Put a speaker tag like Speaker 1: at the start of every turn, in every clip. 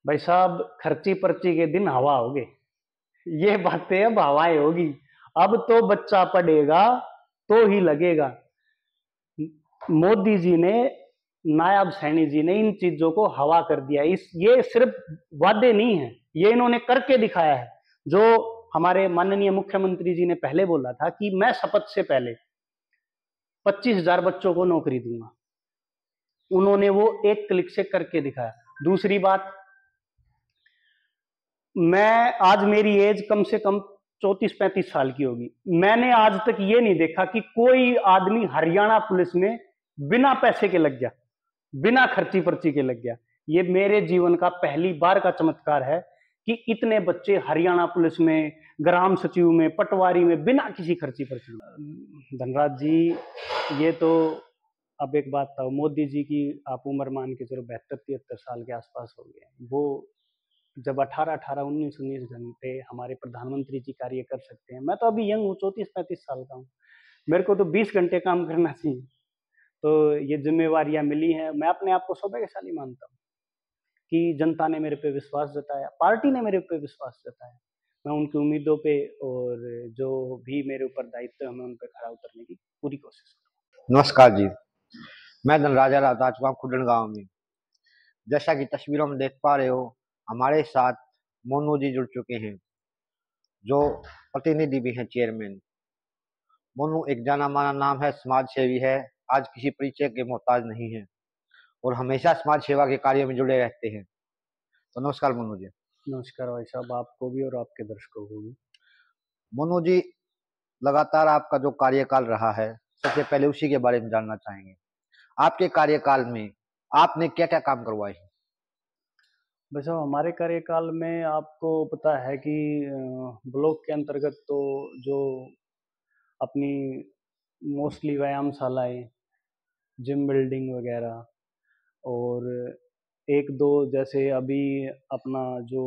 Speaker 1: भाई साहब, खर्ची पर्ची के दिन हवा होगे। ये बातें अब हवाएं होगी। अब तो बच्चा पढ़ेगा तो ही लगेगा। मोदी जी ने, नायब सैनी जी ने इन चीजों को हवा कर दिया। ये सिर्फ वादे नहीं है, ये इन्होंने करके दिखाया है। जो हमारे माननीय मुख्यमंत्री जी ने पहले बोला था कि मैं शपथ से पहले 25,000 बच्चों को नौकरी दूंगा, उन्होंने वो एक क्लिक से करके दिखाया। दूसरी बात, मैं आज मेरी एज कम से कम 34-35 साल की होगी। मैंने आज तक ये नहीं देखा कि कोई आदमी हरियाणा पुलिस में बिना पैसे के लग गया, बिना खर्ची पर्ची के लग गया। ये मेरे जीवन का पहली बार का चमत्कार है कि इतने बच्चे हरियाणा पुलिस में, ग्राम सचिव में, पटवारी में बिना किसी खर्ची पर्ची। धनराज जी, ये तो अब एक बात था, मोदी जी की आप उम्र मान के चलो 72-73 साल के आसपास हो गए। वो जब 18-18, 19-19 घंटे हमारे प्रधानमंत्री जी कार्य कर सकते हैं, मैं तो अभी यंग हूँ, 34-35 साल का हूँ, मेरे को तो 20 घंटे काम करना चाहिए। तो ये जिम्मेवारियां मिली हैं, मैं अपने आप को सौभाग्यशाली मानता हूँ कि जनता ने मेरे पे विश्वास जताया, पार्टी ने मेरे पे विश्वास जताया। मैं उनकी उम्मीदों पे और जो भी मेरे ऊपर दायित्व है, मैं उन पे खरा उतरने की पूरी कोशिश करूँगा।
Speaker 2: नमस्कार जी, मैं धनराजा राउत आ चुका हूँ खुडन गाँव में। जैसा कि तस्वीरों में देख पा रहे हो, हमारे साथ मोनू जी जुड़ चुके हैं, जो प्रतिनिधि भी हैं, चेयरमैन। मोनू एक जाना माना नाम है, समाज सेवी है, आज किसी परिचय के मोहताज नहीं है और हमेशा समाज सेवा के कार्यों में जुड़े रहते हैं। तो नमस्कार मोनू जी।
Speaker 1: नमस्कार भाई साहब, आपको भी और आपके दर्शकों को भी।
Speaker 2: मोनू जी, लगातार आपका जो कार्यकाल रहा है, सबसे पहले उसी के बारे में जानना चाहेंगे। आपके कार्यकाल में आपने क्या क्या काम करवाए हैं?
Speaker 1: वैसे हमारे कार्यकाल में आपको पता है कि ब्लॉक के अंतर्गत तो जो अपनी मोस्टली व्यायामशालाएं, जिम बिल्डिंग वगैरह, और एक दो जैसे अभी अपना जो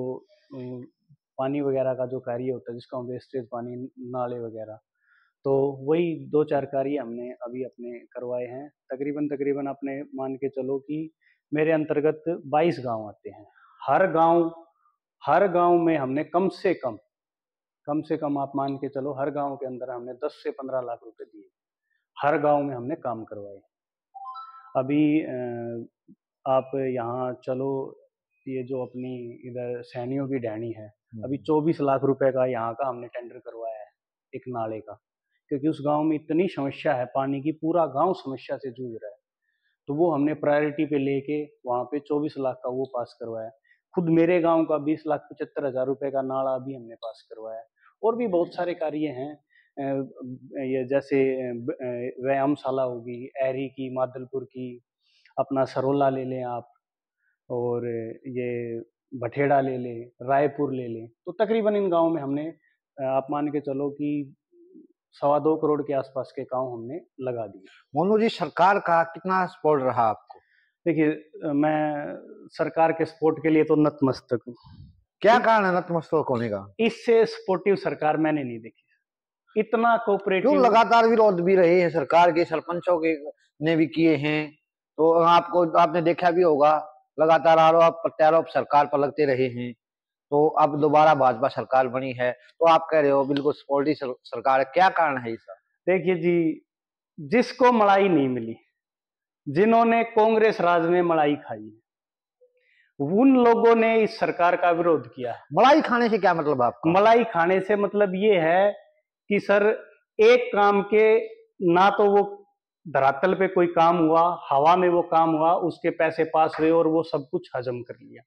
Speaker 1: पानी वगैरह का जो कार्य होता है, जिसका वेस्टेज पानी, नाले वगैरह, तो वही दो चार कार्य हमने अभी अपने करवाए हैं। तकरीबन तकरीबन अपने मान के चलो कि मेरे अंतर्गत 22 गांव आते हैं। हर गांव में हमने कम से कम आप मान के चलो, हर गांव के अंदर हमने 10 से 15 लाख रुपए दिए। हर गांव में हमने काम करवाए। अभी आप यहाँ चलो, ये जो अपनी इधर सैनियों की डैनी है, अभी 24 लाख रुपए का यहाँ का हमने टेंडर करवाया है, एक नाले का। क्योंकि उस गांव में इतनी समस्या है पानी की, पूरा गांव समस्या से जूझ रहा है, तो वो हमने प्रायोरिटी पे लेके वहाँ पे 24 लाख का वो पास करवाया। खुद मेरे गांव का 20,75,000 रुपए का नाला भी हमने पास करवाया। और भी बहुत सारे कार्य हैं, ये जैसे व्यायामशाला होगी, एरी की, मादलपुर की, अपना सरोला ले लें आप, और ये भठेड़ा ले लें, रायपुर ले लें, तो तकरीबन इन गाँव में हमने आप मान के चलो कि 2.25 करोड़ के आसपास के काम हमने लगा दिए।
Speaker 2: मोनू जी, सरकार का कितना सपोर्ट रहा आपको?
Speaker 1: देखिए, मैं सरकार के सपोर्ट के लिए तो नतमस्तक हूँ।
Speaker 2: क्या कारण है नतमस्तक होने का?
Speaker 1: इससे सपोर्टिव सरकार मैंने नहीं देखी, इतना
Speaker 2: क्यों
Speaker 1: कोऑपरेटिव।
Speaker 2: लगातार विरोध भी रहे हैं सरकार के, सरपंचों के ने भी किए हैं, तो आपने देखा भी होगा, लगातार आरोप प्रत्यारोप सरकार पर लगते रहे हैं। तो अब दोबारा भाजपा सरकार बनी है, तो आप कह रहे हो बिल्कुल सपोर्टिव सरकार है, क्या कारण है इसका?
Speaker 1: देखिए जी, जिसको मलाई नहीं मिली, जिन्होंने कांग्रेस राज में मलाई खाई, उन लोगों ने इस सरकार का विरोध किया है।
Speaker 2: मलाई खाने से क्या मतलब आपका?
Speaker 1: मलाई खाने से मतलब ये है कि सर, एक काम के, ना तो वो धरातल पे कोई काम हुआ, हवा में वो काम हुआ, उसके पैसे पास हुए और वो सब कुछ हजम कर लिया।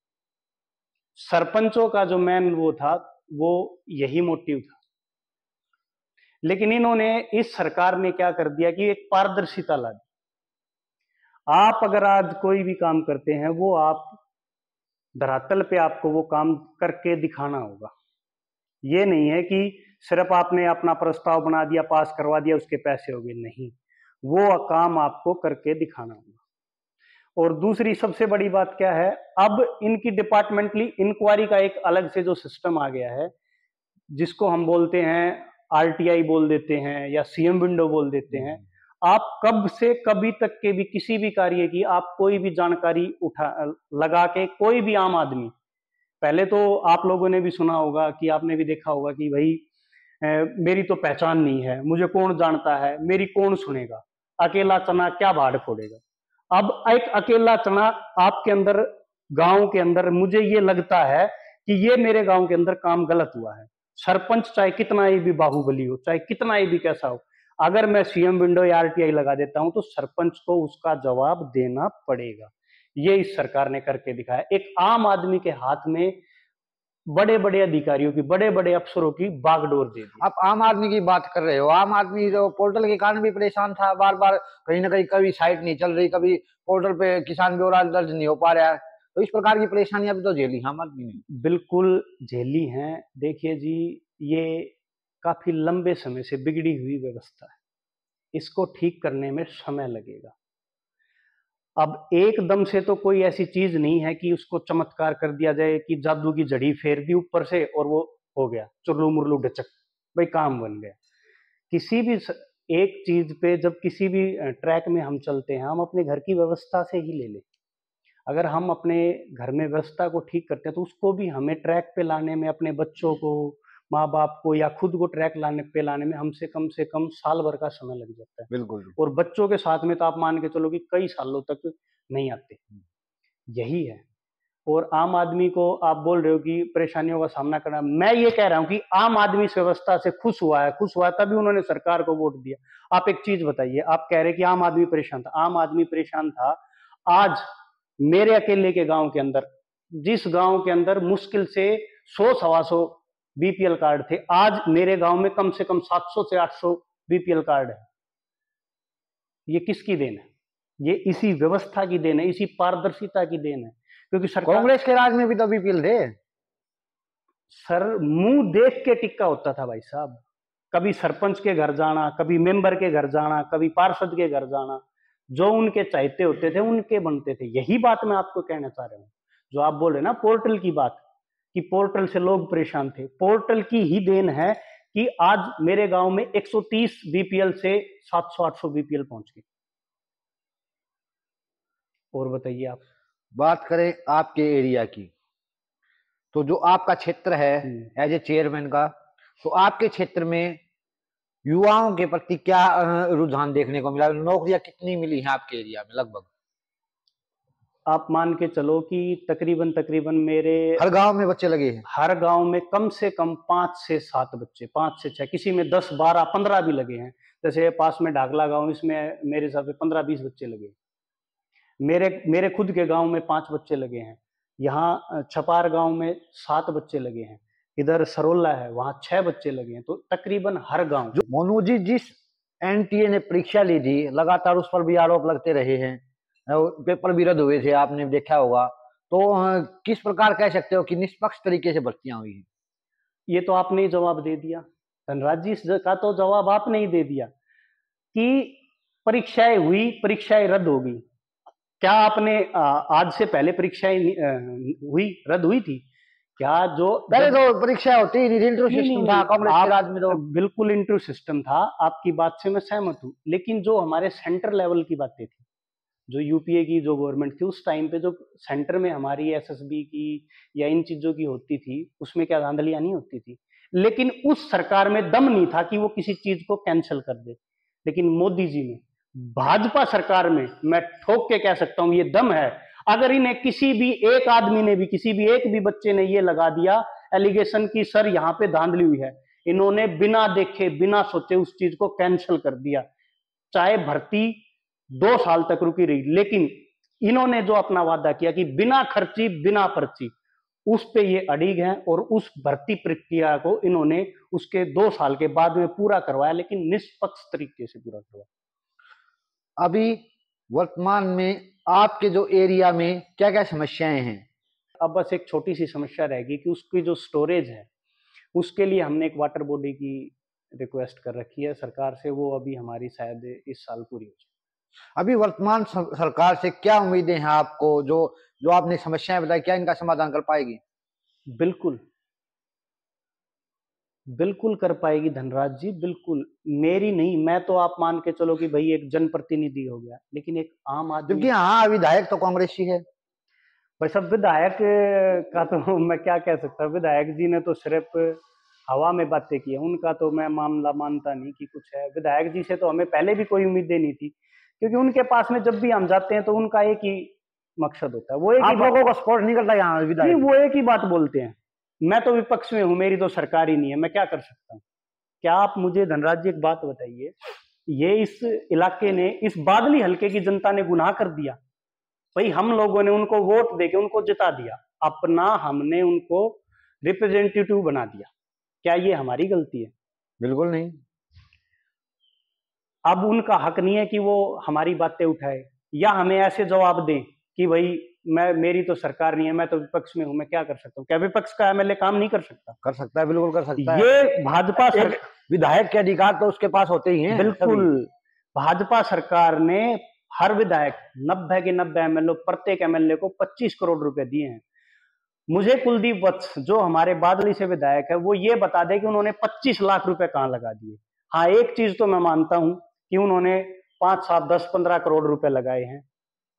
Speaker 1: सरपंचों का जो मेन वो था, वो यही मोटिव था। लेकिन इन्होंने, इस सरकार ने क्या कर दिया कि एक पारदर्शिता ला दी। आप अगर आज कोई भी काम करते हैं, वो आप धरातल पे आपको वो काम करके दिखाना होगा। ये नहीं है कि सिर्फ आपने अपना प्रस्ताव बना दिया, पास करवा दिया, उसके पैसे हो गए, नहीं, वो काम आपको करके दिखाना होगा। और दूसरी सबसे बड़ी बात क्या है, अब इनकी डिपार्टमेंटली इंक्वायरी का एक अलग से जो सिस्टम आ गया है, जिसको हम बोलते हैं आरटीआई बोल देते हैं या सीएम विंडो बोल देते हैं। आप कब से कभी तक के भी किसी भी कार्य की आप कोई भी जानकारी उठा लगा के, कोई भी आम आदमी पहले तो आप लोगों ने भी सुना होगा कि आपने भी देखा होगा कि भाई मेरी तो पहचान नहीं है, मुझे कौन जानता है, मेरी कौन सुनेगा, अकेला चना क्या भाड़ फोड़ेगा। अब एक अकेला चना आपके अंदर, गांव के अंदर, मुझे ये लगता है कि ये मेरे गांव के अंदर काम गलत हुआ है। सरपंच चाहे कितना ही भी बाहुबली हो, चाहे कितना ही भी कैसा हो, अगर मैं सीएम विंडो या आरटीआई लगा देता हूं तो सरपंच को उसका जवाब देना पड़ेगा। ये इस सरकार ने करके दिखाया। एक आम आदमी के हाथ में बड़े बड़े अधिकारियों की, बड़े बड़े अफसरों की बागडोर दे दी।
Speaker 2: आप आम आदमी की बात कर रहे हो, आम आदमी जो पोर्टल के कारण भी परेशान था, बार बार कहीं ना कहीं, कभी साइट नहीं चल रही, कभी पोर्टल पे किसान ब्यौरा दर्ज नहीं हो पा रहा है, तो इस प्रकार की परेशानियां भी तो झेली आम आदमी ने।
Speaker 1: बिल्कुल झेली हैं। देखिए जी, ये काफी लंबे समय से बिगड़ी हुई व्यवस्था है, इसको ठीक करने में समय लगेगा। अब एकदम से तो कोई ऐसी चीज नहीं है कि उसको चमत्कार कर दिया जाए कि जादू की जड़ी फेर दी ऊपर से और वो हो गया चुरलू मुरलू ढचक, भाई काम बन गया। किसी भी एक चीज पे, जब किसी भी ट्रैक में हम चलते हैं, हम अपने घर की व्यवस्था से ही ले लें। अगर हम अपने घर में व्यवस्था को ठीक करते हैं तो उसको भी हमें ट्रैक पे लाने में, अपने बच्चों को, माँ बाप को या खुद को ट्रैक लाने में हमसे कम से कम साल भर का समय लग जाता है।
Speaker 2: बिल्कुल।
Speaker 1: और बच्चों के साथ में तो आप मान के चलो कि कई सालों तक नहीं आते। यही है। और आम आदमी को आप बोल रहे हो कि परेशानियों का सामना करना, मैं ये कह रहा हूं कि आम आदमी इस व्यवस्था से खुश हुआ है, खुश हुआ तभी उन्होंने सरकार को वोट दिया। आप एक चीज बताइए, आप कह रहे कि आम आदमी परेशान था, आम आदमी परेशान था। आज मेरे अकेले के गांव के अंदर, जिस गांव के अंदर मुश्किल से 100-125 बीपीएल कार्ड थे, आज मेरे गांव में कम से कम 700 से 800 बीपीएल कार्ड है। ये किसकी देन है? ये इसी व्यवस्था की देन है, इसी पारदर्शिता की देन है। क्योंकि सरकार,
Speaker 2: कांग्रेस के राज में भी तो बीपीएल थे
Speaker 1: सर, मुंह देख के टिक्का होता था भाई साहब। कभी सरपंच के घर जाना, कभी मेंबर के घर जाना, कभी पार्षद के घर जाना, जो उनके चाहते होते थे उनके बनते थे। यही बात मैं आपको कहना चाह रहा हूं। जो आप बोल रहे ना पोर्टल की बात, कि पोर्टल से लोग परेशान थे, पोर्टल की ही देन है कि आज मेरे गांव में 130 बीपीएल से 700-800 बीपीएल पहुंच गए। और बताइए आप।
Speaker 2: बात करें आपके एरिया की, तो जो आपका क्षेत्र है एज ए चेयरमैन का, तो आपके क्षेत्र में युवाओं के प्रति क्या रुझान देखने को मिला? नौकरियां कितनी मिली हैं आपके एरिया में लगभग?
Speaker 1: आप मान के चलो कि तकरीबन मेरे
Speaker 2: हर गांव में बच्चे लगे हैं।
Speaker 1: हर गांव में कम से कम 5 से 7 बच्चे, 5 से 6, किसी में 10, 12, 15 भी लगे हैं। जैसे पास में ढाकला गांव, इसमें मेरे हिसाब से 15-20 बच्चे लगे। मेरे खुद के गांव में 5 बच्चे लगे हैं। यहाँ छपार गांव में 7 बच्चे लगे हैं। इधर सरोला है, वहां 6 बच्चे लगे हैं। तो तकरीबन हर गांव।
Speaker 2: जो मोनू जी, जिस एनटीए ने परीक्षा ली थी, लगातार उस पर भी आरोप लगते रहे हैं, पेपर भी रद्द हुए थे, आपने देखा होगा, तो किस प्रकार कह सकते हो कि निष्पक्ष तरीके से भर्तियां हुई हैं?
Speaker 1: ये तो आपने ही जवाब दे दिया धनराज जी, इसका तो जवाब आपने ही दे दिया कि परीक्षाएं हुई, परीक्षाएं रद्द हो गई। क्या आपने आज से पहले परीक्षाएं हुई, रद्द हुई थी क्या? जो
Speaker 2: पहले तो परीक्षा होती ही नहीं, इंटरव्यू सिस्टम था कांग्रेस के राज में। तो
Speaker 1: बिल्कुल इंटरव्यू सिस्टम था, आपकी बात से मैं सहमत हूं। लेकिन जो हमारे सेंटर लेवल की बातें थी, जो यूपीए की जो गवर्नमेंट थी उस टाइम पे, जो सेंटर में हमारी एसएसबी की या इन चीजों की होती थी, उसमें क्या धांधलियां नहीं होती थी। लेकिन उस सरकार में दम नहीं था कि वो किसी चीज को कैंसिल कर दे। लेकिन मोदी जी ने, भाजपा सरकार में, मैं ठोक के कह सकता हूं ये दम है। अगर इन्हें किसी भी एक आदमी ने भी, किसी भी एक भी बच्चे ने ये लगा दिया एलिगेशन की सर यहाँ पे धांधली हुई है, इन्होंने बिना देखे बिना सोचे उस चीज को कैंसिल कर दिया। चाहे भर्ती 2 साल तक रुकी रही, लेकिन इन्होंने जो अपना वादा किया कि बिना खर्ची बिना पर्ची, उस पे ये अड़िग हैं। और उस भर्ती प्रक्रिया को इन्होंने उसके 2 साल के बाद में पूरा करवाया, लेकिन निष्पक्ष तरीके से पूरा करवाया।
Speaker 2: अभी वर्तमान में आपके जो एरिया में क्या क्या समस्याएं हैं?
Speaker 1: अब बस एक छोटी सी समस्या रहेगी कि उसकी जो स्टोरेज है, उसके लिए हमने एक वाटर बॉडी की रिक्वेस्ट कर रखी है सरकार से। वो अभी हमारी शायद इस साल पूरी हो जाए।
Speaker 2: अभी वर्तमान सरकार से क्या उम्मीदें हैं आपको? जो जो आपने समस्याएं बताई, क्या इनका समाधान कर पाएगी?
Speaker 1: बिल्कुल बिल्कुल कर पाएगी धनराज जी, बिल्कुल। मेरी नहीं, मैं तो आप मान के चलो कि भाई एक जनप्रतिनिधि हो गया, लेकिन एक आम आदमी,
Speaker 2: क्योंकि हाँ, विधायक तो कांग्रेसी है।
Speaker 1: भाई सब विधायक का तो मैं क्या कह सकता हूँ, विधायक जी ने तो सिर्फ हवा में बातें की है, उनका तो मैं मामला मानता नहीं कि कुछ है। विधायक जी से तो हमें पहले भी कोई उम्मीदें नहीं थी, क्योंकि उनके पास में जब भी हम जाते हैं तो उनका एक ही मकसद होता है, वो एक ही
Speaker 2: आप लोगों को सपोर्ट नहीं करता यहाँ
Speaker 1: नहीं,
Speaker 2: विधायक?
Speaker 1: वो एक ही बात बोलते हैं, मैं तो विपक्ष में हूँ, मेरी तो सरकार ही नहीं है, मैं क्या कर सकता हूँ। क्या आप मुझे धनराज जी एक बात बताइए, ये इस इलाके ने, इस बादली हल्के की जनता ने गुनाह कर दिया? भाई हम लोगों ने उनको वोट देके उनको जिता दिया, अपना हमने उनको रिप्रेजेंटेटिव बना दिया, क्या ये हमारी गलती है?
Speaker 2: बिल्कुल नहीं।
Speaker 1: अब उनका हक नहीं है कि वो हमारी बातें उठाए या हमें ऐसे जवाब दें कि भाई मेरी तो सरकार नहीं है, मैं तो विपक्ष में हूं, मैं क्या कर सकता हूँ? क्या विपक्ष का एमएलए काम नहीं कर सकता?
Speaker 2: कर सकता है, बिल्कुल कर सकता है।
Speaker 1: ये भाजपा
Speaker 2: विधायक के अधिकार तो उसके पास होते ही हैं।
Speaker 1: बिल्कुल, भाजपा सरकार ने हर विधायक 90 के 90 एमएलए, प्रत्येक एमएलए को 25 करोड़ रुपए दिए हैं। मुझे कुलदीप वत्स जो हमारे बादली से विधायक है, वो ये बता दे कि उन्होंने 25 लाख रुपए कहां लगा दिए। हाँ, एक चीज तो मैं मानता हूं कि उन्होंने 5, 7, 10, 15 करोड़ रुपए लगाए हैं।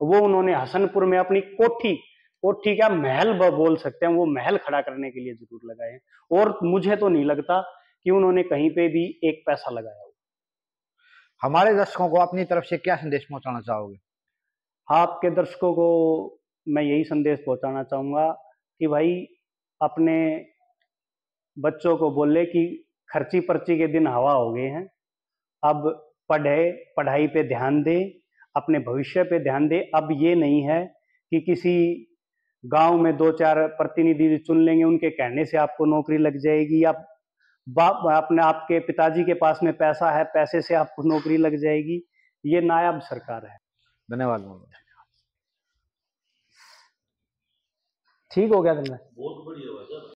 Speaker 1: वो उन्होंने हसनपुर में अपनी कोठी क्या महल बोल सकते हैं, वो महल खड़ा करने के लिए जरूर लगाए हैं, और मुझे तो नहीं लगता कि उन्होंने कहीं पे भी एक पैसा लगाया हो।
Speaker 2: हमारे दर्शकों को अपनी तरफ से क्या संदेश पहुंचाना चाहोगे?
Speaker 1: आपके दर्शकों को मैं यही संदेश पहुंचाना चाहूंगा कि भाई अपने बच्चों को बोले कि खर्ची पर्ची के दिन हवा हो गए हैं, अब पढ़ाई पे ध्यान दे, अपने भविष्य पे ध्यान दे। अब ये नहीं है कि किसी गांव में 2-4 प्रतिनिधि चुन लेंगे, उनके कहने से आपको नौकरी लग जाएगी, या अपने आपके पिताजी के पास में पैसा है, पैसे से आपको नौकरी लग जाएगी। ये नायाब सरकार है।
Speaker 2: धन्यवाद।
Speaker 1: ठीक हो गया तुमने?